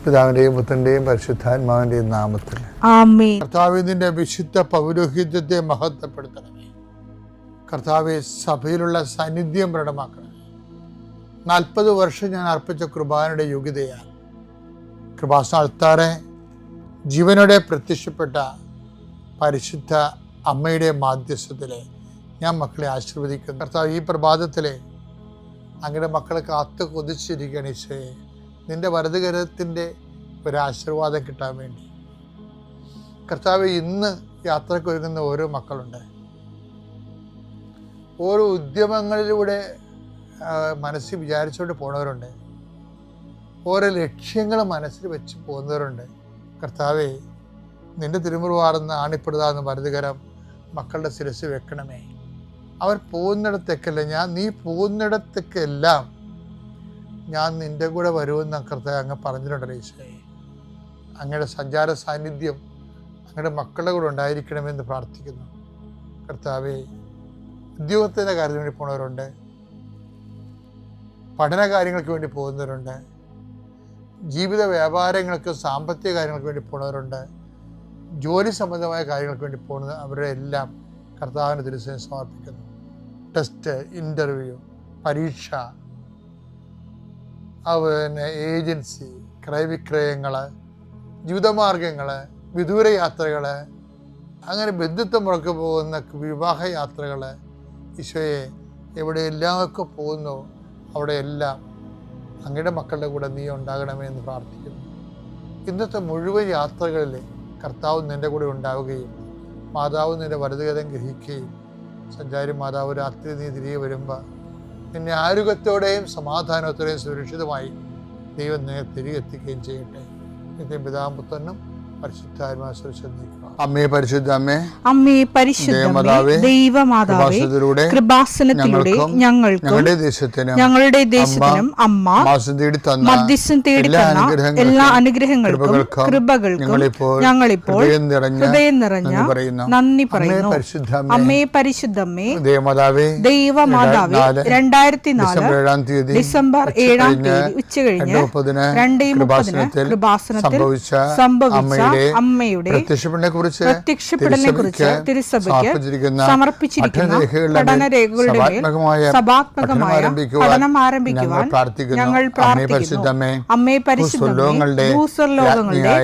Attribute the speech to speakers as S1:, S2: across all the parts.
S1: പിതാവിന്റെയും പുത്രന്റെയും പരിശുദ്ധാത്മാവിന്റെയും നാമത്തിൽ
S2: ആമേൻ.
S1: കർത്താവേ, നിന്റെ വിശുദ്ധ പൗരോഹിത്യത്തെ മഹത്വപ്പെടുത്തണമേ. കർത്താവെ, സഭയിലുള്ള സാന്നിധ്യം പ്രകടമാക്കണമേ. 40 വർഷം ഞാൻ അർപ്പിച്ച കൃപാനയുടെ യോഗ്യതയാണ്. കൃപാസ്ഥാനത്താറെ ജീവനോടെ പ്രത്യക്ഷപ്പെട്ട പരിശുദ്ധ അമ്മയുടെ മാധ്യസ്ഥത്തിലെ ഞാൻ മക്കളെ ആശീർവദിക്കുന്നു. കർത്താവ്, ഈ പ്രഭാതത്തിലെ അങ്ങയുടെ മക്കളെ കാത്തു കൊതിച്ചിരിക്കുകയാണ് ഈശോയെ. നിന്റെ വലതുകരത്തിൻ്റെ ഒരാശീർവാദം കിട്ടാൻ വേണ്ടി. കർത്താവ്, ഇന്ന് യാത്രയ്ക്ക് ഒരുങ്ങുന്ന ഓരോ മക്കളുണ്ട്. ഓരോ ഉദ്യമങ്ങളിലൂടെ മനസ്സിൽ വിചാരിച്ചുകൊണ്ട് പോണവരുണ്ട്. ഓരോ ലക്ഷ്യങ്ങൾ മനസ്സിൽ വെച്ച് പോകുന്നവരുണ്ട്. കർത്താവെ, നിന്റെ തിരുമുറുവാർന്ന് ആണിപ്പെടുതാന്ന് വലതുകരം മക്കളുടെ ശിരസ് വെക്കണമേ. അവർ പോകുന്നിടത്തേക്കല്ല, നീ പോകുന്നിടത്തേക്കെല്ലാം ഞാൻ നിൻ്റെ കൂടെ വരുമെന്ന് കർത്താവ് അങ്ങ് പറഞ്ഞിട്ടുണ്ടല്ലോ ഈശോയെ. അങ്ങയുടെ സഞ്ചാര സാന്നിധ്യം അങ്ങയുടെ മക്കളുടെ കൂടെ ഉണ്ടായിരിക്കണമെന്ന് പ്രാർത്ഥിക്കുന്നു. കർത്താവെ, ഉദ്യോഗത്തിൻ്റെ കാര്യത്തിന് വേണ്ടി പോകുന്നവരുണ്ട്, പഠന കാര്യങ്ങൾക്ക് വേണ്ടി പോകുന്നവരുണ്ട്, ജീവിത വ്യാപാരങ്ങൾക്ക് സാമ്പത്തിക കാര്യങ്ങൾക്ക് വേണ്ടി പോകുന്നവരുണ്ട്, ജോലി സംബന്ധമായ കാര്യങ്ങൾക്ക് വേണ്ടി പോകുന്നത് അവരുടെ എല്ലാം കർത്താവിന് തിരുസേന സമർപ്പിക്കുന്നു. ടെസ്റ്റ്, ഇൻ്റർവ്യൂ, പരീക്ഷ, അതുപോലെ ഏജൻസി, ക്രയവിക്രയങ്ങൾ, ജീവിതമാർഗങ്ങൾ, വിദൂര യാത്രകൾ, അങ്ങനെ ബന്ധുത്വം മുറക്ക് പോകുന്ന വിവാഹ യാത്രകൾ, ഈശോയെ എവിടെയെല്ലാമൊക്കെ പോകുന്നു അവിടെയെല്ലാം അങ്ങയുടെ മക്കളുടെ കൂടെ നീ ഉണ്ടാകണമേ എന്ന് പ്രാർത്ഥിക്കുന്നു. ഇന്നത്തെ മുഴുവൻ യാത്രകളിൽ കർത്താവ് നിൻ്റെ കൂടെ ഉണ്ടാവുകയും മാതാവ് നിൻ്റെ വലതുകരം ഗ്രഹിക്കുകയും സഞ്ചാരി മാതാവ് രാത്രി നീ തിരികെ വരുമ്പോൾ നിന്നെ ആരോഗ്യത്തോടെയും സമാധാനത്തോടെയും സുരക്ഷിതമായി ദൈവം നിന്നെ തിരികെ എത്തിക്കുകയും ചെയ്യട്ടെ. നിന്റെ പിതാവും പുത്രനും അമ്മേ പരിശുദ്ധ അമ്മേ,
S2: അമ്മേ പരിശുദ്ധ ദൈവമാതാവേ, കൃപാസനത്തിലൂടെ ഞങ്ങളുടെ ദേശത്തിനും അമ്മ മധ്യസ്ഥം തേടി തന്ന എല്ലാ അനുഗ്രഹങ്ങൾക്കും കൃപകൾക്കും ഞങ്ങളിപ്പോൾ ഹൃദയം നിറഞ്ഞ നന്ദി പറയുന്നു. അമ്മേ പരിശുദ്ധമ്മേ ദൈവമാതാവേ, 2004 ഡിസംബർ 7 ഉച്ചകഴിഞ്ഞ് 2:30 കൃപാസനത്തിൽ സംഭവിച്ച അമ്മയുടെ പ്രത്യക്ഷപ്പെടലിനെ കുറിച്ച് തിരുസഭയ്ക്ക് സമർപ്പിച്ചിരിക്കുന്ന പഠനരേഖകളുടെ മേൽ സഭാത്മകമായ പഠനം ആരംഭിക്കുവാൻ ഞങ്ങൾ പ്രാർത്ഥിക്കുന്നു. അമ്മേ പരിശുദ്ധമേ, ഭൂസ്വർലോകങ്ങളുടെ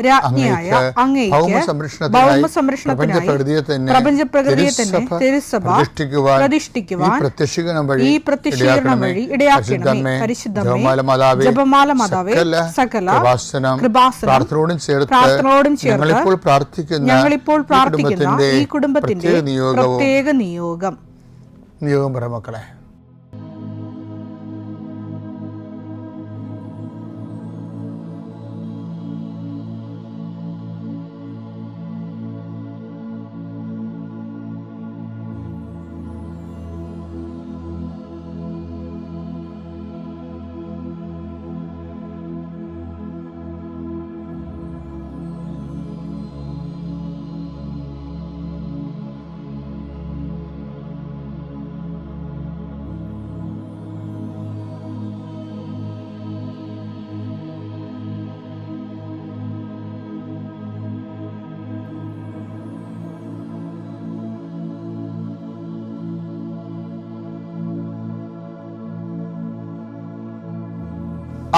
S2: രാജ്ഞിയായ അങ്ങേയ്ക്ക് ഭൗമസംരക്ഷണത്തിനായി പ്രപഞ്ചപ്രകൃതിയെ തന്നെ തിരുസഭ പ്രതിഷ്ഠിക്കുവാൻ ഈ പ്രത്യക്ഷീകരണം വഴി ഇടയാക്കണമേ. പരിശുദ്ധമേ, ജപമാല മാതാവേ, സകല കൃപാസനം പ്രാർത്ഥനയോടും ചേർത്ത് ഞങ്ങളിപ്പോൾ പ്രാർത്ഥിക്കുന്ന ഈ കുടുംബത്തിന്റെ പ്രത്യേക നിയോഗം
S1: മക്കളെ.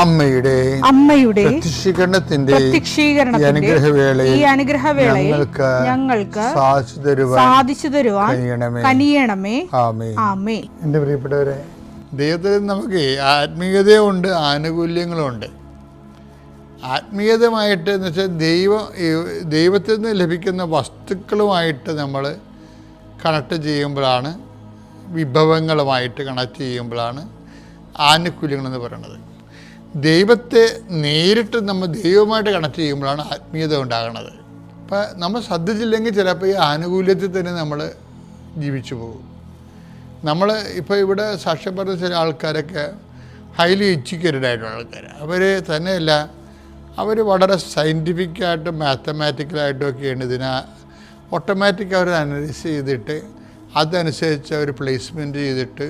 S2: അമ്മയുടെ
S1: പ്രത്യക്ഷീകരണത്തിന്റെ
S2: ഈ അനുഗ്രഹവേളയിൽ ഞങ്ങൾക്ക് സാധിച്ചു തരുവാൻ കനിയണമേ. ആമേൻ.
S1: എൻ്റെ പ്രിയപ്പെട്ടവരെ, ദൈവത്തിൽ നമുക്ക് ആത്മീയതയുണ്ട്, ആനുകൂല്യങ്ങളുണ്ട്. ആത്മീയതമായിട്ട് എന്ന് വെച്ചാൽ ദൈവത്തിൽ നിന്ന് ലഭിക്കുന്ന വസ്തുക്കളുമായിട്ട് നമ്മൾ കണക്ട് ചെയ്യുമ്പോഴാണ്, വിഭവങ്ങളുമായിട്ട് കണക്ട് ചെയ്യുമ്പോഴാണ് ആനുകൂല്യങ്ങളെന്ന് പറയുന്നത്. ദൈവത്തെ നേരിട്ട് നമ്മൾ ദൈവമായിട്ട് കണക്ട് ചെയ്യുമ്പോഴാണ് ആത്മീയത ഉണ്ടാകുന്നത്. അപ്പം നമ്മൾ ശ്രദ്ധിച്ചില്ലെങ്കിൽ ചിലപ്പോൾ ഈ ആനുകൂല്യത്തിൽ തന്നെ നമ്മൾ ജീവിച്ചു പോകും. നമ്മൾ ഇപ്പോൾ ഇവിടെ സാക്ഷ്യം പറഞ്ഞ ചില ആൾക്കാരൊക്കെ ഹൈലി എഡ്യൂക്കേറ്റഡ് ആയിട്ടുള്ള ആൾക്കാർ, അവർ തന്നെയല്ല, അവർ വളരെ സയൻറ്റിഫിക്കായിട്ടും മാത്തമാറ്റിക്കലായിട്ടും ഒക്കെയാണ് ഇതിനെ ഓട്ടോമാറ്റിക് അവർ അനലൈസ് ചെയ്തിട്ട് അതനുസരിച്ച് അവർ പ്ലേസ്മെൻറ്റ് ചെയ്തിട്ട്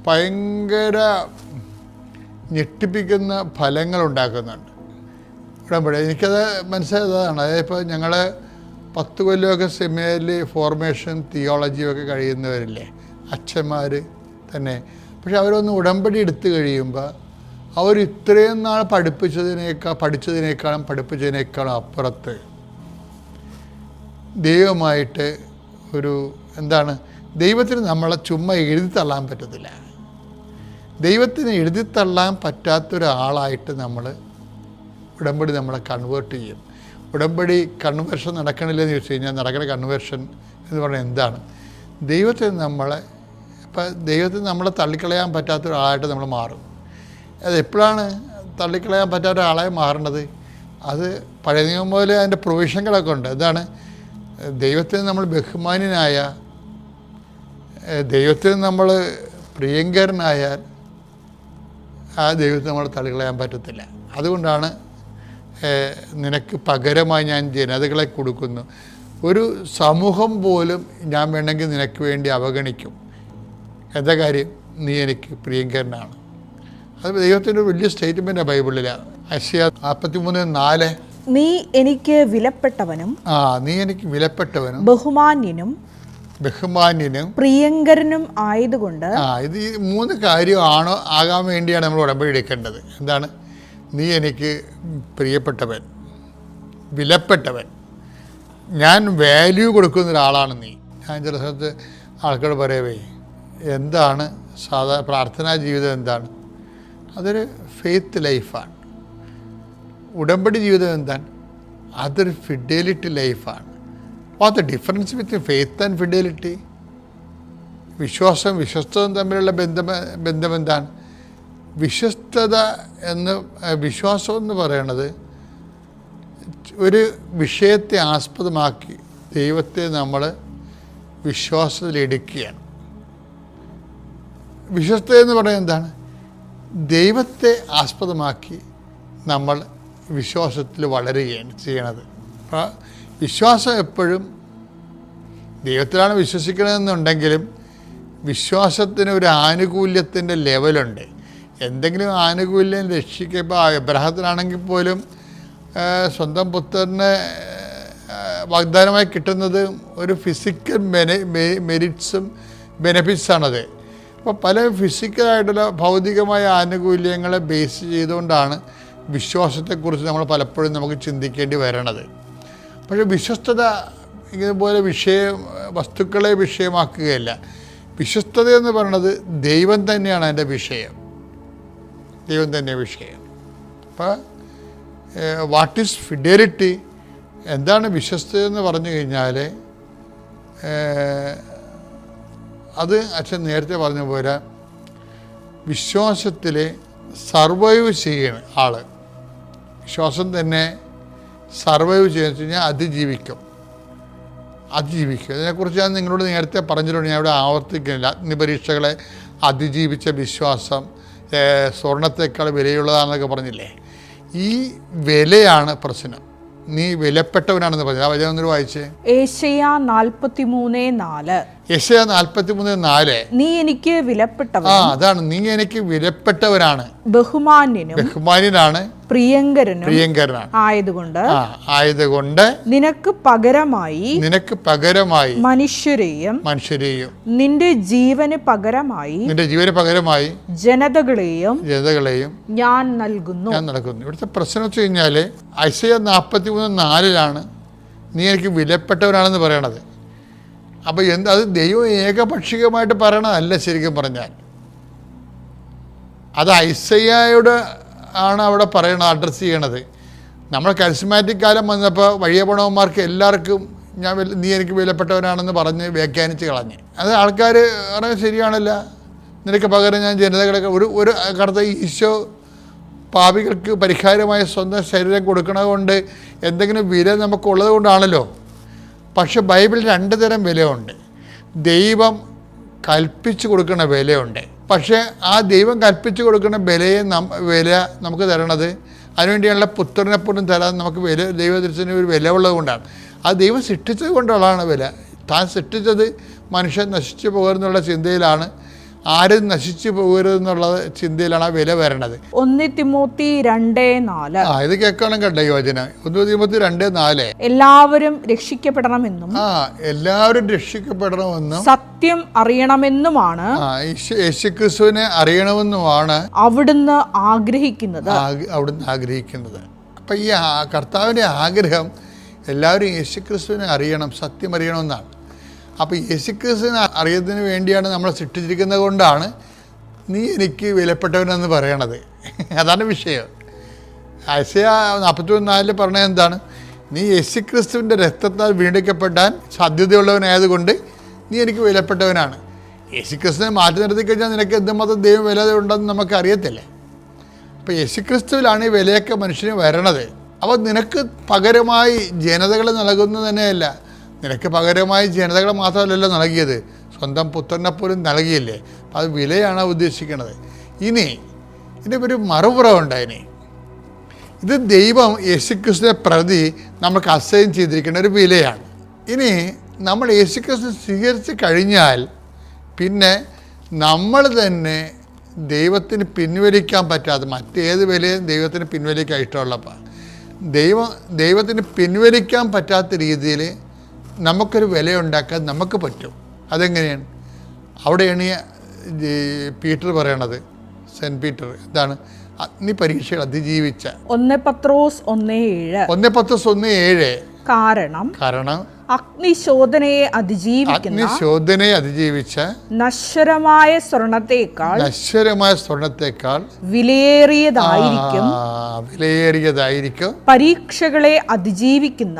S1: ഭയങ്കര ഞെട്ടിപ്പിക്കുന്ന ഫലങ്ങൾ ഉണ്ടാക്കുന്നുണ്ട്. ഉടമ്പടി. എനിക്കത് മനസ്സിലായതാണ്. അതായത് ഇപ്പോൾ ഞങ്ങൾ 10 കൊല്ലമൊക്കെ സെമിനാരിൽ ഫോർമേഷൻ തിയോളജിയൊക്കെ കഴിയുന്നവരില്ലേ, അച്ഛന്മാർ തന്നെ. പക്ഷെ അവരൊന്ന് ഉടമ്പടി എടുത്തു കഴിയുമ്പോൾ അവർ ഇത്രയും നാൾ പഠിച്ചതിനേക്കാളും അപ്പുറത്ത് ദൈവമായിട്ട് ഒരു എന്താണ്, ദൈവത്തിന് നമ്മളെ ചുമ്മാ എഴുതിത്തള്ളാൻ പറ്റത്തില്ല. ദൈവത്തിന് എഴുതിത്തള്ളാൻ പറ്റാത്തൊരാളായിട്ട് ഉടമ്പടി നമ്മളെ കൺവേർട്ട് ചെയ്യും. ഉടമ്പടി കൺവേർഷൻ നടക്കണില്ലെന്ന് ചോദിച്ചു കഴിഞ്ഞാൽ, നടക്കുന്ന കൺവേർഷൻ എന്ന് പറഞ്ഞാൽ എന്താണ്? ദൈവത്തിന് നമ്മളെ തള്ളിക്കളയാൻ പറ്റാത്ത ഒരാളായിട്ട് നമ്മൾ മാറും. അത് എപ്പോഴാണ് തള്ളിക്കളയാൻ പറ്റാത്ത ഒരാളായി മാറുന്നത്? അത് പഴയ നിയമം പോലെ അതിൻ്റെ പ്രൊവിഷനുകളൊക്കെ ഉണ്ട്. എന്താണ്? ദൈവത്തിന് നമ്മൾ ബഹുമാന്യനായ, ദൈവത്തിന് നമ്മൾ പ്രിയങ്കരനായാൽ ആ ദൈവത്തെ നമ്മൾ തള്ളിക്കളയാൻ പറ്റത്തില്ല. അതുകൊണ്ടാണ് നിനക്ക് പകരമായി ഞാൻ ജനതകളെ കൊടുക്കുന്നു. ഒരു സമൂഹം പോലും ഞാൻ വേണമെങ്കിൽ നിനക്ക് വേണ്ടി അവഗണിക്കും. എന്താ കാര്യം? നീ എനിക്ക് പ്രിയങ്കരനാണ്. അത് ദൈവത്തിൻ്റെ ഒരു വലിയ സ്റ്റേറ്റ്മെൻറ്റാണ് ബൈബിളിലാണ്. ഐസയ്യാ 43:4,
S2: നീ എനിക്ക് വിലപ്പെട്ടവനും
S1: നീ എനിക്ക് വിലപ്പെട്ടവനും
S2: ബഹുമാന്യനും പ്രിയങ്കരനും ആയതുകൊണ്ട്.
S1: ഇത് ഈ 3 കാര്യം ആകാൻ വേണ്ടിയാണ് നമ്മൾ ഉടമ്പടി എടുക്കേണ്ടത്. എന്താണ്? നീ എനിക്ക് പ്രിയപ്പെട്ടവൻ, വിലപ്പെട്ടവൻ, ഞാൻ വാല്യൂ കൊടുക്കുന്ന ഒരാളാണ് നീ. ഞാൻ ചില സ്ഥലത്ത് ആൾക്കാർ പറയവേ, എന്താണ് പ്രാർത്ഥനാ ജീവിതം എന്താണ്? അതൊരു ഫെയ്ത്ത് ലൈഫാണ്. ഉടമ്പടി ജീവിതം എന്താണ്? അതൊരു ഫിഡലിറ്റി ലൈഫാണ്. What the difference between faith and fidelity? വിശ്വസ്തവും തമ്മിലുള്ള ബന്ധം എന്താണ്? വിശ്വാസം എന്ന് പറയുന്നത് ഒരു വിഷയത്തെ ആസ്പദമാക്കി ദൈവത്തെ നമ്മൾ വിശ്വാസത്തിലെടുക്കുകയാണ്. വിശ്വസ്തത എന്ന് പറയുന്നത് എന്താണ്? ദൈവത്തെ ആസ്പദമാക്കി നമ്മൾ വിശ്വാസത്തിൽ വളരുകയാണ് ചെയ്യണത്. അപ്പോൾ വിശ്വാസം എപ്പോഴും ദൈവത്തിലാണ് വിശ്വസിക്കണമെന്നുണ്ടെങ്കിലും വിശ്വാസത്തിന് ഒരു ആനുകൂല്യത്തിൻ്റെ ലെവലുണ്ട്. എന്തെങ്കിലും ആനുകൂല്യം രക്ഷിക്കുമ്പോൾ എബ്രഹാത്തിനാണെങ്കിൽ പോലും സ്വന്തം പുത്രന് വാഗ്ദാനമായി കിട്ടുന്നത് ഒരു ഫിസിക്കൽ മെരിറ്റ്സും ബെനഫിറ്റ്സാണത്. അപ്പോൾ പല ഫിസിക്കലായിട്ടുള്ള ഭൗതികമായ ആനുകൂല്യങ്ങളെ ബേസ് ചെയ്തുകൊണ്ടാണ് വിശ്വാസത്തെക്കുറിച്ച് നമ്മൾ പലപ്പോഴും നമുക്ക് ചിന്തിക്കേണ്ടി വരണത്. പക്ഷേ വിശ്വസ്തത ഇതുപോലെ വസ്തുക്കളെ വിഷയമാക്കുകയല്ല. വിശ്വസ്തത എന്ന് പറയുന്നത് ദൈവം തന്നെയാണ് അതിൻ്റെ വിഷയം. ദൈവം തന്നെ വിഷയം. അപ്പോൾ വാട്ട് ഈസ് ഫിഡലിറ്റി? എന്താണ് വിശ്വസ്തത എന്ന് പറഞ്ഞു കഴിഞ്ഞാൽ, അത് അച്ഛൻ നേരത്തെ പറഞ്ഞ പോലെ വിശ്വാസത്തിൽ സർവൈവ് ചെയ്യണം ആൾ. വിശ്വാസം തന്നെ സർവൈവ് ചെയ്യുക വെച്ച് കഴിഞ്ഞാൽ അതിജീവിക്കും. അതിനെക്കുറിച്ച് ഞാൻ നിങ്ങളോട് നേരത്തെ പറഞ്ഞിട്ടുണ്ട്, ഞാൻ ഇവിടെ ആവർത്തിക്കുന്നില്ല. അഗ്നിപരീക്ഷകളെ അതിജീവിച്ച വിശ്വാസം സ്വർണത്തേക്കാൾ വിലയുള്ളതാണെന്നൊക്കെ പറഞ്ഞില്ലേ. ഈ വിലയാണ് പ്രശ്നം. നീ വിലപ്പെട്ടവനാണെന്ന് പറഞ്ഞു. ആ വചനം ഒന്നൊരു വായിച്ചേ.
S2: യെശയ്യാ 43:4.
S1: യെശയ്യാ 43:4.
S2: നീ എനിക്ക് വിലപ്പെട്ടവൻ.
S1: അതാണ്, നീ എനിക്ക് വിലപ്പെട്ടവനാണ്,
S2: ബഹുമാന്യനാണ്, പ്രിയങ്കരനാണ് ആയതുകൊണ്ട് നിനക്ക് പകരമായി മനുഷ്യരെയും നിന്റെ ജീവന് പകരമായി ജനതകളെയും ഞാൻ നൽകുന്നു.
S1: ഇവിടുത്തെ പ്രശ്നം വെച്ച് കഴിഞ്ഞാൽ ഐസയ്യാ 43:4 നീ എനിക്ക് വിലപ്പെട്ടവനാണെന്ന് പറയണത്. അപ്പോൾ അത് ദൈവം ഏകപക്ഷീയമായിട്ട് പറയണതല്ല. ശരിക്കും പറഞ്ഞാൽ അത് ഐസയ്യായോട് ആണ് അവിടെ പറയണത്, അഡ്രസ്സ് ചെയ്യണത്. നമ്മൾ കരിസ്മാറ്റിക് കാലം വന്നപ്പോൾ വഴിയപ്പണവന്മാർക്ക് എല്ലാവർക്കും നീ എനിക്ക് വിലപ്പെട്ടവനാണെന്ന് പറഞ്ഞ് വ്യാഖ്യാനിച്ച് കളഞ്ഞ്. അത് ആൾക്കാർ പറഞ്ഞാൽ ശരിയാണല്ല, നിനക്ക് പകരം ഞാൻ ജനതകളൊക്കെ ഒരു കടത്ത ഈശോ പാപികൾക്ക് പരിഹാരമായ സ്വന്തം ശരീരം കൊടുക്കണത് കൊണ്ട് എന്തെങ്കിലും വില നമുക്കുള്ളത് കൊണ്ടാണല്ലോ. പക്ഷെ ബൈബിളിൽ 2 തരം വിലയുണ്ട്. ദൈവം കൽപ്പിച്ചു കൊടുക്കുന്ന വിലയുണ്ട്. പക്ഷേ ആ ദൈവം കൽപ്പിച്ചു കൊടുക്കുന്ന വില നമുക്ക് തരണത് അതിനുവേണ്ടിയുള്ള പുത്രനെ പോലും തരാൻ നമുക്ക് ദൈവത്തിന് ഒരു വില ഉള്ളത് കൊണ്ടാണ്. ആ ദൈവം സൃഷ്ടിച്ചത് കൊണ്ടുള്ളതാണ് വില. താൻ സൃഷ്ടിച്ചത് മനുഷ്യൻ നശിച്ചു പോകുന്നുള്ള ചിന്തയിലാണ് ആരും നശിച്ചു പോകരുതെന്നുള്ള ചിന്തയിലാണ് ആ വില വരണത്.
S2: 1 തിമോത്തി 2:4.
S1: ഇത് കേൾക്കണം കേട്ടോ യോജന. 1 തിമോത്തി 2:4.
S2: എല്ലാവരും രക്ഷിക്കപ്പെടണമെന്നും
S1: എല്ലാവരും രക്ഷിക്കപ്പെടണമെന്നും
S2: സത്യം അറിയണമെന്നുമാണ്
S1: യേശുക്രിസ്തുവിനെ അറിയണമെന്നുമാണ്
S2: അവിടുന്ന് ആഗ്രഹിക്കുന്നത്.
S1: അപ്പം ഈ കർത്താവിൻ്റെ ആഗ്രഹം എല്ലാവരും യേശുക്രിസ്തുവിനെ അറിയണം, സത്യം അറിയണമെന്നാണ്. അപ്പോൾ യേശുക്രിസ്തുവിനെ അറിയുന്നതിന് വേണ്ടിയാണ് നമ്മൾ സൃഷ്ടിച്ചിരിക്കുന്നത് കൊണ്ടാണ് നീ എനിക്ക് വിലപ്പെട്ടവനെന്ന് പറയണത്. അതാണ് വിഷയം. ഐസയ 41:4 പറഞ്ഞത് എന്താണ്? നീ യേശുക്രിസ്തുവിൻ്റെ രക്തത്താൽ വീണ്ടെടുക്കപ്പെടാൻ സാധ്യതയുള്ളവനായതുകൊണ്ട് നീ എനിക്ക് വിലപ്പെട്ടവനാണ്. യേശുക്രിസ്തുവിനെ മാറ്റി നിർത്തി കഴിഞ്ഞാൽ നിനക്ക് എന്തുമാത്രം ദൈവം വില ഉണ്ടെന്ന് നമുക്ക് അറിയത്തില്ലേ. അപ്പോൾ യേശുക്രിസ്തുവിലാണ് ഈ വിലയൊക്കെ മനുഷ്യന് വരണത്. അപ്പോൾ നിനക്ക് പകരമായി ജനതകളെ നൽകുന്നത് തന്നെയല്ല, നിനക്ക് പകരമായി ജനതകളെ മാത്രമല്ലല്ലോ നൽകിയത്, സ്വന്തം പുത്രനെ പോലും നൽകിയില്ലേ. അപ്പോൾ അത് വിലയാണ് ഉദ്ദേശിക്കുന്നത്. ഇനി ഇതിൻ്റെ ഒരു മറുപുറമുണ്ട്. ഇത് ദൈവം യേശുക്രിസ്തുവിനെ പ്രതി നമുക്ക് അസൈൻ ചെയ്തിരിക്കുന്ന ഒരു വിലയാണ്. ഇനി നമ്മൾ യേശുക്രിസ്തു സ്വീകരിച്ച് കഴിഞ്ഞാൽ പിന്നെ നമ്മൾ തന്നെ ദൈവത്തിന് പിൻവലിക്കാൻ പറ്റാതെ മറ്റേത് വിലയും ദൈവത്തിന് പിൻവലിക്കാൻ ഇഷ്ടമുള്ളപ്പോൾ ദൈവത്തിന് പിൻവലിക്കാൻ പറ്റാത്ത രീതിയിൽ നമുക്കൊരു വിലയുണ്ടാക്കാൻ നമുക്ക് പറ്റും. അതെങ്ങനെയാണ്? അവിടെയാണ് പീറ്റർ പറയണത്, സെൻറ്റ് പീറ്റർ എന്താണ്? അഗ്നി പരീക്ഷകൾ അതിജീവിച്ച
S2: 1 പത്രോസ് 1:7. കാരണം അഗ്നിശോധനയെ അതിജീവിച്ച നശ്വരമായ സ്വർണത്തേക്കാൾ വിലയേറിയതായിരിക്കും പരീക്ഷകളെ അതിജീവിക്കുന്ന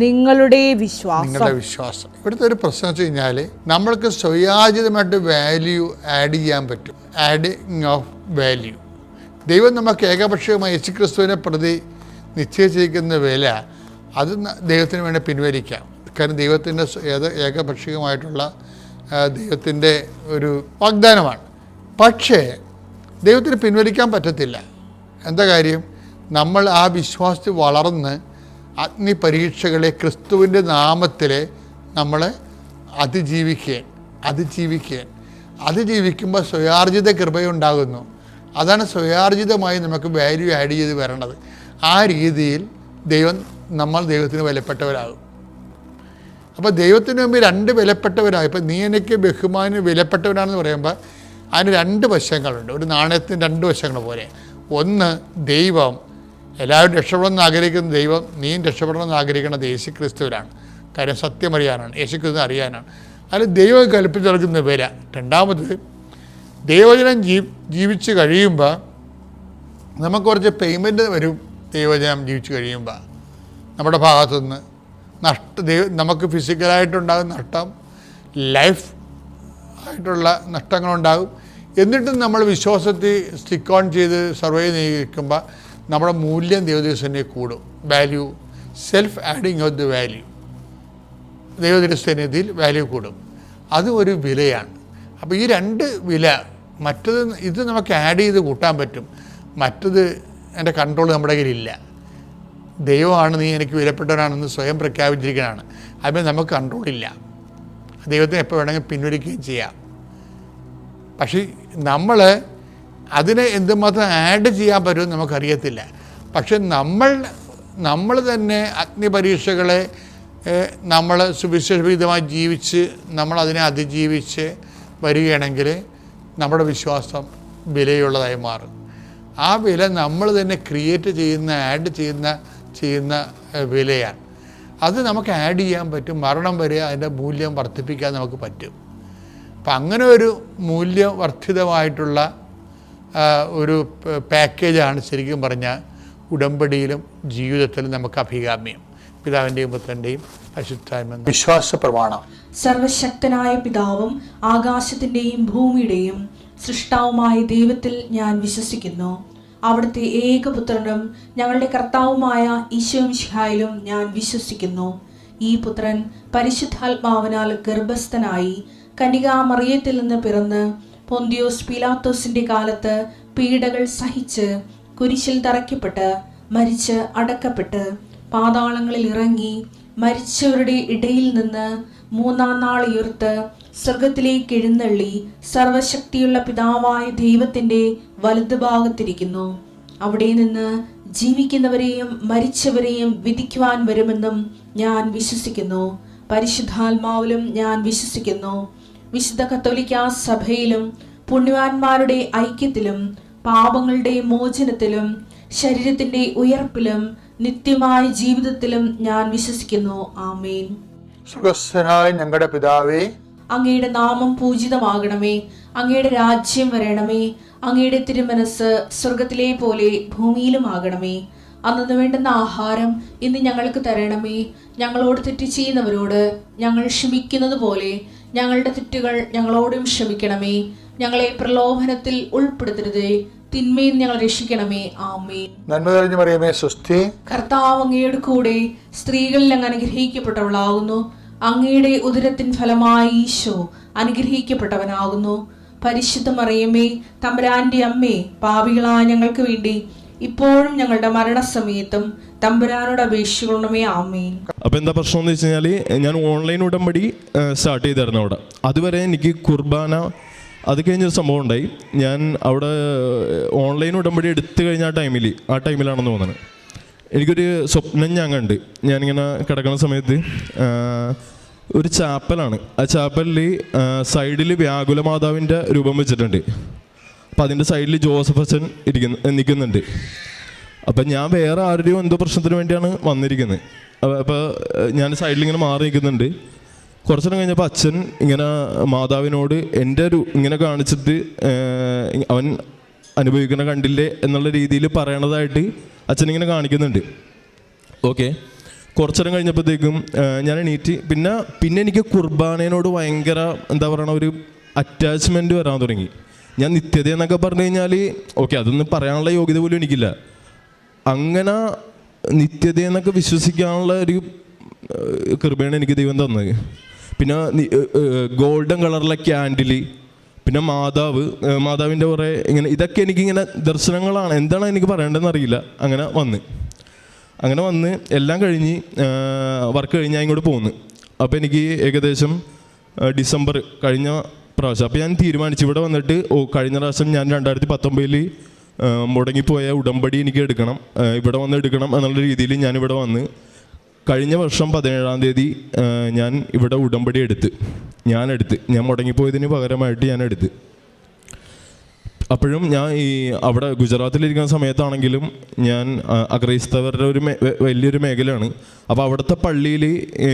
S2: നിങ്ങളുടെ വിശ്വാസം.
S1: ഇവിടുത്തെ ഒരു പ്രശ്നം വെച്ച് കഴിഞ്ഞാൽ നമ്മൾക്ക് സ്വയാചിതമായിട്ട് വാല്യൂ ആഡ് ചെയ്യാൻ പറ്റും. Adding of value. ദൈവം നമുക്ക് ഏകപക്ഷീയമായി യേശുക്രിസ്തുവിനെ പ്രതി നിശ്ചയിച്ചിരിക്കുന്ന വില അത് ദൈവത്തിന് വേണ്ടി പിൻവലിക്കാം. കാരണം ദൈവത്തിൻ്റെ ഏകപക്ഷീയമായിട്ടുള്ള ദൈവത്തിൻ്റെ ഒരു വാഗ്ദാനമാണ്. പക്ഷേ ദൈവത്തിന് പിൻവലിക്കാൻ പറ്റത്തില്ല. എന്താ കാര്യം? നമ്മൾ ആ വിശ്വാസത്തിൽ വളർന്ന് അഗ്നി പരീക്ഷകളെ ക്രിസ്തുവിൻ്റെ നാമത്തിൽ നമ്മൾ അതിജീവിക്കുമ്പോൾ സ്വയാർജിത കൃപയുണ്ടാകുന്നു. അതാണ് സ്വയാർജിതമായി നമുക്ക് വാല്യൂ ആഡ് ചെയ്ത് വരണത്. ആ രീതിയിൽ നമ്മൾ ദൈവത്തിന് വിലപ്പെട്ടവരാകും. അപ്പോൾ ദൈവത്തിന് മുമ്പിൽ 2 വിലപ്പെട്ടവരാകും. ഇപ്പം നീ എനിക്ക് ബഹുമാന് വിലപ്പെട്ടവനാണെന്ന് പറയുമ്പോൾ അതിന് 2 വശങ്ങളുണ്ട്. ഒരു നാണയത്തിന് 2 വശങ്ങൾ പോലെ. ഒന്ന്, ദൈവം എല്ലാവരും രക്ഷപ്പെടണമെന്ന് ആഗ്രഹിക്കുന്ന ദൈവം, നീയും രക്ഷപ്പെടണമെന്ന് ആഗ്രഹിക്കുന്നത് യേശുക്രിസ്തുവിലാണ്. കാര്യം സത്യം അറിയാനാണ്, യേശുക്രിസ്തു അറിയാനാണ്. അതിൽ ദൈവം കൽപ്പിച്ച് നൽകുന്ന വില. രണ്ടാമത്, ദൈവജനം ജീവിച്ച് കഴിയുമ്പോൾ നമുക്ക് കുറച്ച് പേയ്മെൻറ്റ് വരും. ദൈവജനം ജീവിച്ച് കഴിയുമ്പോൾ നമ്മുടെ ഭാഗത്തുനിന്ന് നമുക്ക് ഫിസിക്കലായിട്ടുണ്ടാകും നഷ്ടം, ലൈഫ് ആയിട്ടുള്ള നഷ്ടങ്ങളുണ്ടാകും. എന്നിട്ടും നമ്മൾ വിശ്വാസത്തിൽ സ്റ്റിക്ക് ഓൺ ചെയ്ത് സർവൈവ് ചെയ്യിക്കുമ്പോൾ നമ്മുടെ മൂല്യം ദൈവദിവസനെ കൂടും. Value, self adding of the value, ദൈവദിവസനിധിയിൽ വാല്യൂ കൂടും. അത് ഒരു വിലയാണ്. അപ്പോൾ ഈ 2 വില, മറ്റത് ഇത് നമുക്ക് ആഡ് ചെയ്ത് കൂട്ടാൻ പറ്റും, മറ്റത് എൻ്റെ കൺട്രോൾ നമ്മുടെ കയ്യിലില്ല. ദൈവമാണ് നീ എനിക്ക് വിലപ്പെട്ടവനാണെന്ന് സ്വയം പ്രഖ്യാപിച്ചിരിക്കുന്നതാണ്. അതിൽ നമുക്ക് കൺട്രോളില്ല. ദൈവത്തിന് എപ്പോൾ വേണമെങ്കിൽ പിൻവലിക്കുകയും ചെയ്യാം. പക്ഷേ നമ്മൾ അതിനെ എന്തുമാത്രം ആഡ് ചെയ്യാൻ പറ്റുമെന്ന് നമുക്കറിയത്തില്ല. പക്ഷെ നമ്മൾ തന്നെ അഗ്നിപരീക്ഷകളെ നമ്മൾ സുവിശേഷവിധമായി ജീവിച്ച് നമ്മളതിനെ അതിജീവിച്ച് വരികയാണെങ്കിൽ നമ്മുടെ വിശ്വാസം വിലയുള്ളതായി മാറും. ആ വില നമ്മൾ തന്നെ ക്രിയേറ്റ് ചെയ്യുന്ന, ആഡ് ചെയ്യുന്ന വിലയാണ്. അത് നമുക്ക് ആഡ് ചെയ്യാൻ പറ്റും. മരണം വരെ അതിൻ്റെ മൂല്യം വർദ്ധിപ്പിക്കാൻ നമുക്ക് പറ്റും. അപ്പം അങ്ങനെ ഒരു മൂല്യവർദ്ധിതമായിട്ടുള്ള ഒരു പാക്കേജാണ് ശരിക്കും പറഞ്ഞാൽ ഉടമ്പടിയിലും ജീവിതത്തിലും നമുക്ക് അഭികാമ്യം. പിതാവിൻ്റെയും പുത്രൻ്റെയും പരിശുദ്ധാത്മാവിൻ്റെയും വിശ്വാസ പ്രമാണം.
S3: സർവശക്തനായ പിതാവും ആകാശത്തിൻ്റെയും ഭൂമിയുടെയും സൃഷ്ടാവുമായ ദൈവത്തിൽ ഞാൻ വിശ്വസിക്കുന്നു. അവിടുത്തെ ഏകപുത്രനും ഞങ്ങളുടെ കർത്താവുമായ ഈശോമിശിഹായിലും ഞാൻ വിശ്വസിക്കുന്നു. ഈ പുത്രൻ പരിശുദ്ധാത്മാവിനാൽ ഗർഭസ്ഥനായി കന്യകാമറിയത്തിൽ നിന്ന് പിറന്ന് പൊന്തിയോസ് പീലാത്തോസിന്റെ കാലത്ത് പീഡകൾ സഹിച്ച് കുരിശിൽ തറയ്ക്കപ്പെട്ട് മരിച്ച് അടക്കപ്പെട്ട് പാതാളങ്ങളിൽ ഇറങ്ങി മരിച്ചവരുടെ ഇടയിൽ നിന്ന് 3-ാം നാൾ ഉയർത്ത് സ്വർഗത്തിലേക്ക് എഴുന്നള്ളി സർവശക്തിയുള്ള പിതാവായ ദൈവത്തിന്റെ വലതുഭാഗത്തിരിക്കുന്നു. അവിടെ നിന്ന് ജീവിക്കുന്നവരെയും മരിച്ചവരെയും വിധിക്കുവാൻ വരുമെന്നും ഞാൻ വിശ്വസിക്കുന്നു. പരിശുദ്ധാത്മാവിലും ഞാൻ വിശ്വസിക്കുന്നു. വിശുദ്ധ കത്തോലിക്കാ സഭയിലും പുണ്യവാന്മാരുടെ ഐക്യത്തിലും പാപങ്ങളുടെ മോചനത്തിലും ശരീരത്തിന്റെ ഉയർപ്പിലും നിത്യമായ ജീവിതത്തിലും ഞാൻ വിശ്വസിക്കുന്നു. ആമേൻ.
S1: സുഖസ്ഥനായ ഞങ്ങളുടെ പിതാവേ,
S3: അങ്ങയുടെ നാമം പൂജിതമാകണമേ. അങ്ങയുടെ രാജ്യം വരണമേ. അങ്ങയുടെ തിരുമനസ് സ്വർഗത്തിലെ പോലെ ഭൂമിയിലും ആകണമേ. അന്നു വേണ്ടുന്ന ആഹാരം ഇന്ന് ഞങ്ങൾക്ക് തരണമേ. ഞങ്ങളോട് തെറ്റ് ചെയ്യുന്നവരോട് ഞങ്ങൾ ക്ഷമിക്കുന്നത് പോലെ ഞങ്ങളുടെ തെറ്റുകൾ ഞങ്ങളോടും ക്ഷമിക്കണമേ. ഞങ്ങളെ പ്രലോഭനത്തിൽ ഉൾപ്പെടുത്തരുതേ, തിന്മയിൽ ഞങ്ങൾ രക്ഷിക്കണമേ. ആമേൻ.
S1: നന്മ നിറഞ്ഞ മറിയമേ, സ്വസ്തി.
S3: കർത്താവ് അങ്ങയുടെ കൂടെ സ്ത്രീകളിൽ അങ്ങ് അനുഗ്രഹിക്കപ്പെട്ടവളാകുന്നു. അങ്ങയുടെ ഉദരത്തിൻ ഫലമായി ഈശോ അനുഗ്രഹിക്കപ്പെട്ടവനാകുന്നു. പരിശുദ്ധ മറിയമേ, തമ്പുരാന്റെ അമ്മേ, പാപികളായ ഞങ്ങൾക്ക് വേണ്ടി ഇപ്പോഴും ഞങ്ങളുടെ മരണസമയത്തും തമ്പുരാനോട് അപേക്ഷിക്കണമേ. ആമേൻ.
S4: അപ്പോൾ എന്താ പ്രശ്നം എന്ന് വെച്ച് കഴിഞ്ഞാൽ, ഞാൻ ഓൺലൈൻ ഉടമ്പടി സ്റ്റാർട്ട് ചെയ്തായിരുന്നു അവിടെ. അതുവരെ എനിക്ക് കുർബാന അത് കഴിഞ്ഞൊരു സംഭവം ഉണ്ടായി. ഞാൻ അവിടെ ഓൺലൈൻ ഉടമ്പടി എടുത്തു കഴിഞ്ഞ ആ ടൈമിലാണെന്ന് തോന്നുന്നത്. എനിക്കൊരു സ്വപ്നം ഞാൻ കണ്ട്. ഞാനിങ്ങനെ കിടക്കുന്ന സമയത്ത് ഒരു ചാപ്പലാണ്. ആ ചാപ്പലിൽ സൈഡിൽ വ്യാകുല മാതാവിൻ്റെ രൂപം വെച്ചിട്ടുണ്ട്. അപ്പം അതിൻ്റെ സൈഡിൽ ജോസഫ് അച്ഛൻ നിൽക്കുന്നുണ്ട്. അപ്പം ഞാൻ വേറെ ആരുടെയോ എന്തോ പ്രശ്നത്തിന് വേണ്ടിയാണ് വന്നിരിക്കുന്നത്. അപ്പോൾ ഞാൻ സൈഡിലിങ്ങനെ മാറി നിൽക്കുന്നുണ്ട്. കുറച്ചു നേരം കഴിഞ്ഞപ്പോൾ അച്ഛൻ ഇങ്ങനെ മാതാവിനോട് എൻ്റെ ഇങ്ങനെ കാണിച്ചിട്ട് അവൻ അനുഭവിക്കുന്ന കണ്ടില്ലേ എന്നുള്ള രീതിയിൽ പറയണതായിട്ട് അച്ഛനിങ്ങനെ കാണിക്കുന്നുണ്ട്. ഓക്കെ, കുറച്ചു നേരം കഴിഞ്ഞപ്പോഴത്തേക്കും ഞാൻ എണീറ്റ് പിന്നെ എനിക്ക് കുർബാനയോട് ഭയങ്കര എന്താ പറയണ ഒരു അറ്റാച്ച്മെൻറ്റ് വരാൻ തുടങ്ങി. ഞാൻ നിത്യത എന്നൊക്കെ പറഞ്ഞു കഴിഞ്ഞാൽ ഓക്കെ, അതൊന്നും പറയാനുള്ള യോഗ്യത പോലും എനിക്കില്ല. അങ്ങനെ നിത്യത എന്നൊക്കെ വിശ്വസിക്കാനുള്ള ഒരു കൃപയാണ് എനിക്ക് ദൈവം തന്നത്. പിന്നെ ഗോൾഡൻ കളറിലെ ക്യാൻഡില്, പിന്നെ മാതാവിൻ്റെ കുറേ ഇങ്ങനെ, ഇതൊക്കെ എനിക്കിങ്ങനെ ദർശനങ്ങളാണ്. എന്താണ് എനിക്ക് പറയേണ്ടതെന്ന് അറിയില്ല. അങ്ങനെ വന്ന് എല്ലാം കഴിഞ്ഞ് വർക്ക് കഴിഞ്ഞ് ഞാൻ ഇങ്ങോട്ട് പോന്നു. അപ്പോൾ എനിക്ക് ഏകദേശം ഡിസംബർ കഴിഞ്ഞ പ്രാവശ്യം അപ്പോൾ ഞാൻ തീരുമാനിച്ചു ഇവിടെ വന്നിട്ട് കഴിഞ്ഞ പ്രാവശ്യം ഞാൻ 2019 മുടങ്ങിപ്പോയ ഉടമ്പടി എനിക്ക് എടുക്കണം, ഇവിടെ വന്ന് എടുക്കണം എന്നുള്ള രീതിയിൽ ഞാനിവിടെ വന്ന് കഴിഞ്ഞ വർഷം 17-ാം തീയതി ഞാൻ ഇവിടെ ഉടമ്പടി ഞാൻ മുടങ്ങിപ്പോയതിന് പകരമായിട്ട് ഞാൻ എടുത്ത്. അപ്പോഴും ഞാൻ അവിടെ ഗുജറാത്തിലിരിക്കുന്ന സമയത്താണെങ്കിലും ഞാൻ അക്രൈസ്തവരുടെ ഒരു വലിയൊരു മേഖലയാണ്. അപ്പോൾ അവിടുത്തെ പള്ളിയിൽ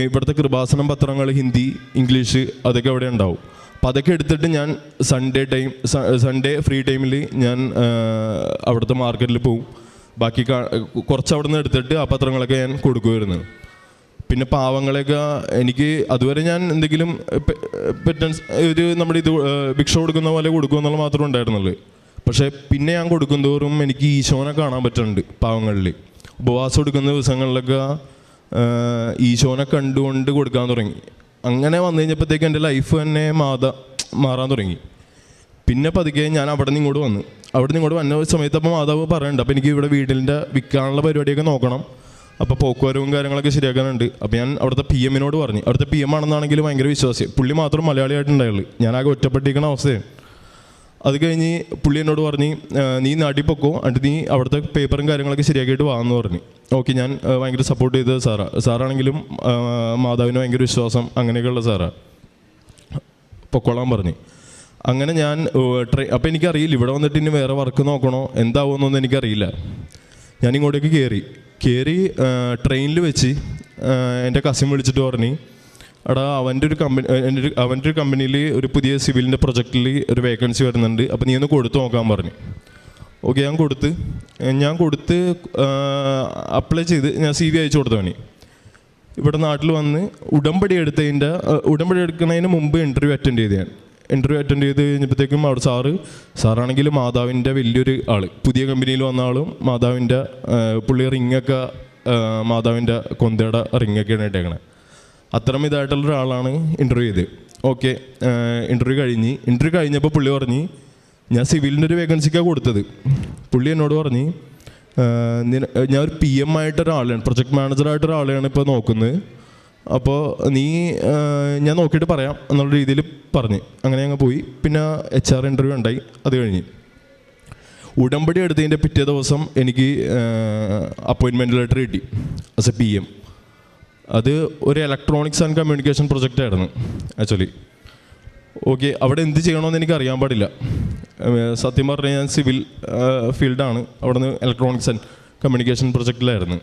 S4: ഇവിടുത്തെ കൃപാസനം പത്രങ്ങൾ ഹിന്ദി, ഇംഗ്ലീഷ് അതൊക്കെ അവിടെ ഉണ്ടാവും. അപ്പോൾ അതൊക്കെ എടുത്തിട്ട് ഞാൻ സൺഡേ ഫ്രീ ടൈമിൽ ഞാൻ അവിടുത്തെ മാർക്കറ്റിൽ പോവും. ബാക്കി കുറച്ച് അവിടെ നിന്ന് എടുത്തിട്ട് ആ പത്രങ്ങളൊക്കെ ഞാൻ കൊടുക്കുമായിരുന്നു. പിന്നെ പാവങ്ങളെയൊക്കെ എനിക്ക് അതുവരെ ഞാൻ എന്തെങ്കിലും നമ്മുടെ ഭിക്ഷ കൊടുക്കുന്ന പോലെ കൊടുക്കുമെന്നുള്ള മാത്രമേ ഉണ്ടായിരുന്നുള്ളൂ. പക്ഷേ പിന്നെ ഞാൻ കൊടുക്കുന്തോറും എനിക്ക് ഈശോനെ കാണാൻ പറ്റുന്നുണ്ട്. പാവങ്ങളിൽ ഉപവാസം എടുക്കുന്ന ദിവസങ്ങളിലൊക്കെ ഈശോനെ കണ്ടുകൊണ്ട് കൊടുക്കാൻ തുടങ്ങി. അങ്ങനെ വന്നു കഴിഞ്ഞപ്പോഴത്തേക്ക് എൻ്റെ ലൈഫ് തന്നെ മാറാൻ തുടങ്ങി. പിന്നെ പതുക്കെ ഞാൻ അവിടെ നിന്ന് ഇങ്ങോട്ട് വന്ന സമയത്ത് അപ്പോൾ മാതാവ് പറയുന്നുണ്ട്, അപ്പോൾ എനിക്ക് ഇവിടെ വീടിൻ്റെ വിൽക്കാനുള്ള പരിപാടിയൊക്കെ നോക്കണം, അപ്പോൾ പോക്കുവരവും കാര്യങ്ങളൊക്കെ ശരിയാക്കാനുണ്ട്. അപ്പോൾ ഞാൻ അവിടുത്തെ PM-നോട് പറഞ്ഞു. അവിടുത്തെ PM ആണെന്നാണെങ്കിൽ ഭയങ്കര വിശ്വാസി, പുള്ളി മാത്രം മലയാളിയായിട്ടുണ്ടായുള്ളൂ. ഞാനാകെ ഒറ്റപ്പെട്ടിരിക്കുന്ന അവസ്ഥയാണ്. അത് കഴിഞ്ഞ് പുള്ളി എന്നോട് പറഞ്ഞ് നീ നാട്ടിൽ പൊക്കോ, എന്നിട്ട് നീ അവിടുത്തെ പേപ്പറും കാര്യങ്ങളൊക്കെ ശരിയാക്കിയിട്ട് വാന്ന് പറഞ്ഞു. ഓക്കെ, ഞാൻ ഭയങ്കര സപ്പോർട്ട് ചെയ്തത് സാറാണെങ്കിലും മാതാവിന് ഭയങ്കര വിശ്വാസം അങ്ങനെയൊക്കെയുള്ള പൊക്കോളാൻ പറഞ്ഞു. അങ്ങനെ ഞാൻ അപ്പോൾ എനിക്കറിയില്ല ഇവിടെ വന്നിട്ട് ഇനി വേറെ വർക്ക് നോക്കണോ എന്താവുമെന്നൊന്നും എനിക്കറിയില്ല. ഞാൻ ഇങ്ങോട്ടേക്ക് കയറി ട്രെയിനിൽ വെച്ച് എൻ്റെ കസിൻ വിളിച്ചിട്ട് പറഞ്ഞ്, എടാ അവൻ്റെ ഒരു കമ്പനിയിൽ ഒരു പുതിയ സിവിലിൻ്റെ പ്രൊജക്റ്റിൽ ഒരു വേക്കൻസി വരുന്നുണ്ട്, അപ്പോൾ നീ ഒന്ന് കൊടുത്ത് നോക്കാൻ പറഞ്ഞു. ഓക്കെ, ഞാൻ കൊടുത്ത് അപ്ലൈ ചെയ്ത് ഞാൻ CV അയച്ചു കൊടുത്തവന്. ഇവിടെ നാട്ടിൽ വന്ന് ഉടമ്പടി എടുക്കുന്നതിന് മുമ്പ് ഇൻ്റർവ്യൂ അറ്റൻഡ് ചെയ്ത് കഴിഞ്ഞപ്പോഴത്തേക്കും അവിടെ സാറാണെങ്കിൽ മാതാവിൻ്റെ വലിയൊരു ആൾ, പുതിയ കമ്പനിയിൽ വന്ന ആളും മാതാവിൻ്റെ പുള്ളി റിങ്ങൊക്കെ മാതാവിൻ്റെ കൊന്തയുടെ റിങ്ങൊക്കെയാണ് ഇട്ടേക്കണേ. അത്തരം ഇതായിട്ടുള്ള ഒരാളാണ് ഇൻ്റർവ്യൂ ചെയ്ത്. ഓക്കെ, ഇൻ്റർവ്യൂ കഴിഞ്ഞപ്പോൾ പുള്ളി പറഞ്ഞ് ഞാൻ സിവിലിൻ്റെ ഒരു വേക്കൻസിക്കാണ് കൊടുത്തത്. പുള്ളി എന്നോട് പറഞ്ഞ് ഞാൻ ഒരു PM ആയിട്ടൊരാളെയാണ്, പ്രൊജക്ട് മാനേജറായിട്ടൊരാളെയാണ് ഇപ്പോൾ നോക്കുന്നത്, അപ്പോൾ നീ ഞാൻ നോക്കിയിട്ട് പറയാം എന്നുള്ള രീതിയിൽ പറഞ്ഞ് അങ്ങനെ ഞങ്ങൾ പോയി. പിന്നെ HR ഇൻ്റർവ്യൂ ഉണ്ടായി. അത് കഴിഞ്ഞ് ഉടമ്പടി എടുത്തതിൻ്റെ പിറ്റേ ദിവസം എനിക്ക് അപ്പോയിൻമെൻറ്റ് ലെറ്റർ കിട്ടി ആസ് എ PM. അത് ഒരു ഇലക്ട്രോണിക്സ് ആൻഡ് കമ്മ്യൂണിക്കേഷൻ പ്രൊജക്റ്റ് ആയിരുന്നു ആക്ച്വലി. ഓക്കെ, അവിടെ എന്ത് ചെയ്യണമെന്ന് എനിക്ക് അറിയാൻ പാടില്ല. സത്യം പറഞ്ഞാൽ ഞാൻ സിവിൽ ഫീൽഡാണ്. അവിടെ നിന്ന് ഇലക്ട്രോണിക്സ് ആൻഡ് കമ്മ്യൂണിക്കേഷൻ പ്രൊജക്റ്റിലായിരുന്നു.